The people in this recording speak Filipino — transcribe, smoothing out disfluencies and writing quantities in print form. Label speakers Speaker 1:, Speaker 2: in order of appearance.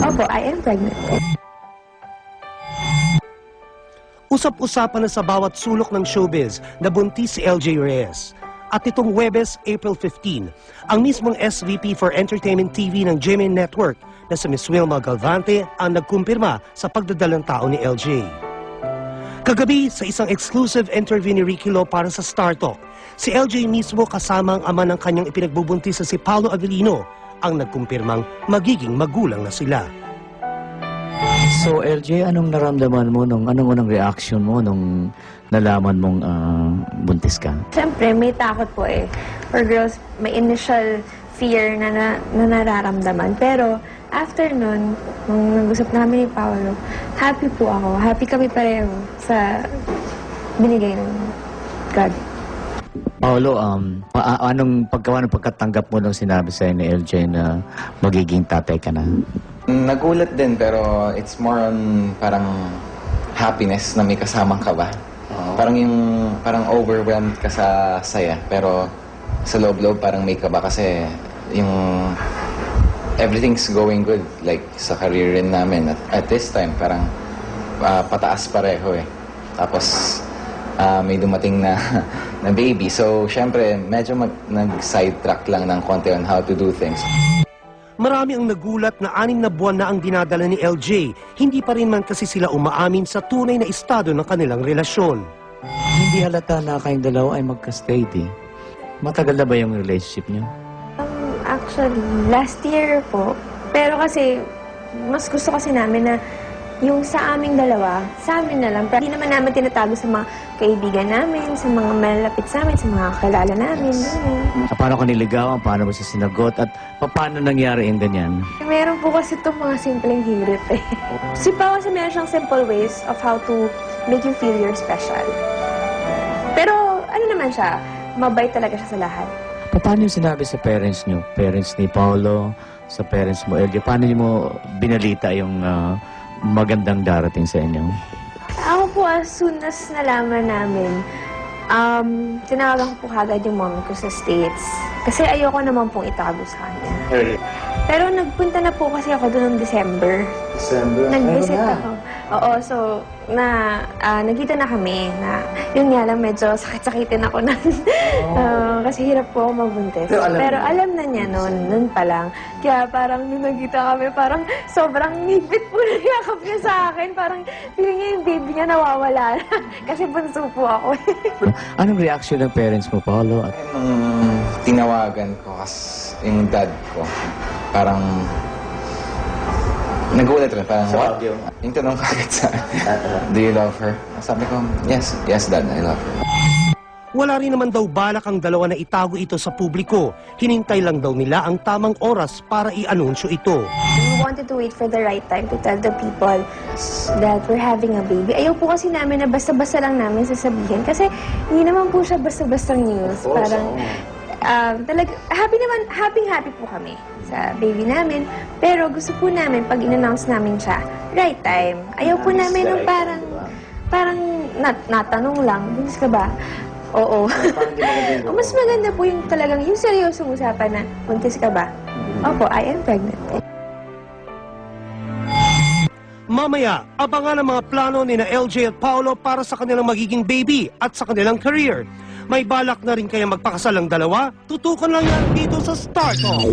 Speaker 1: Opo, I am pregnant.
Speaker 2: Usap-usapan na sa bawat sulok ng showbiz na buntis si LJ Reyes. At itong Huwebes, April 15, ang mismong SVP for Entertainment TV ng GMA Network na si Miss Wilma Galvante ang nagkumpirma sa pagdadalang tao ni LJ. Kagabi, sa isang exclusive interview ni Ricky Lo para sa Star Talk, si LJ mismo kasama ang ama ng kanyang ipinagbubuntis na si Paolo Avellino ang nagkumpirmang magiging magulang na sila.
Speaker 3: So LJ, anong naramdaman mo anong unang reaction mo nung nalaman mong buntis ka?
Speaker 1: Siyempre, may takot po eh. For girls, may initial fear na nararamdaman. Pero after nun, nung nag-usap namin ni Paolo, happy po ako. Happy kami pareho sa binigay ng God.
Speaker 3: Paolo, anong pagkatanggap mo nung sinabi sa'yo ni LJ na magiging tatay ka na?
Speaker 4: Nagulat din, pero it's more on parang happiness na may kasamang kaba. Parang overwhelmed ka sa saya, pero sa loob-loob parang may kaba kasi yung everything's going good, like sa career rin namin. At this time, parang pataas pareho eh. Tapos may dumating na baby. So, syempre, medyo nag-sidetrack lang ng konti on how to do things.
Speaker 2: Marami ang nagulat na 6 na buwan na ang dinadala ni LJ. Hindi pa rin man kasi sila umaamin sa tunay na estado ng kanilang relasyon.
Speaker 3: Hindi halata na kayong dalawa ay magka-steady. Matagal na ba yung relationship niyo?
Speaker 1: Actually, last year po. Pero kasi, mas gusto kasi namin na yung sa aming dalawa, sa amin na lang. Hindi naman namin tinatago sa mga kaibigan namin, sa mga malapit sa amin, sa mga kakilala namin.
Speaker 3: Paano ka niligawan? Paano mo siya sinagot? At paano nangyari yung ganyan?
Speaker 1: Meron po kasi itong mga simpleng hirit eh. Si Pao kasi meron siyang simple ways of how to make you feel you're special. Pero ano naman siya, mabait talaga siya sa lahat.
Speaker 3: Paano yung sinabi sa parents niyo? Parents ni Paolo, sa parents mo, LJ, paano niyo mo binalita yung magandang darating sa inyo?
Speaker 1: Ako po, as soon as nalaman namin, tinawagan ko po kagad yung mom ko sa States. Kasi ayoko naman pong itago sa kanya. Pero nagpunta na po kasi ako doon noong December. Nag-visit ako. Oo, so, nagkita na kami na, yun nga lang, medyo sakit-sakitin ako na. Kasi hirap po ako magbuntis. Pero alam na niya noon pa lang. Kaya parang nung nagkita kami, parang sobrang higpit po na yakap niya sa akin. Parang feeling niya yung baby niya nawawala na. Kasi bunso po ako.
Speaker 3: Anong reaction ng parents mo, Paolo?
Speaker 4: Nung tinawagan ko kasi yung dad ko, parang nagulat rin, parang what? Yung tanong kagad sa do you love her? Sabi ko, yes dad, I love her.
Speaker 2: Wala rin naman daw balak ang dalawa na itago ito sa publiko. Hinintay lang daw nila ang tamang oras para i-anunsyo ito.
Speaker 1: We wanted to wait for the right time to tell the people that we're having a baby. Ayaw po kasi namin na basta-basta lang namin sasabihin. Kasi hindi naman po siya basta-basta news. Parang happy po kami sa baby namin. Pero gusto po namin, pag in-announce namin siya, right time. Ayaw po namin ng parang natanong lang, buntis ka ba? Oo. Mas maganda po yung talagang yung seryosong usapan na, buntis ka ba? Opo, I am pregnant.
Speaker 2: Mamaya, abangan ang mga plano ni na LJ at Paolo para sa kanilang magiging baby at sa kanilang career. May balak na rin kaya magpakasal ang dalawa? Tutukan lang yan dito sa Star Talk.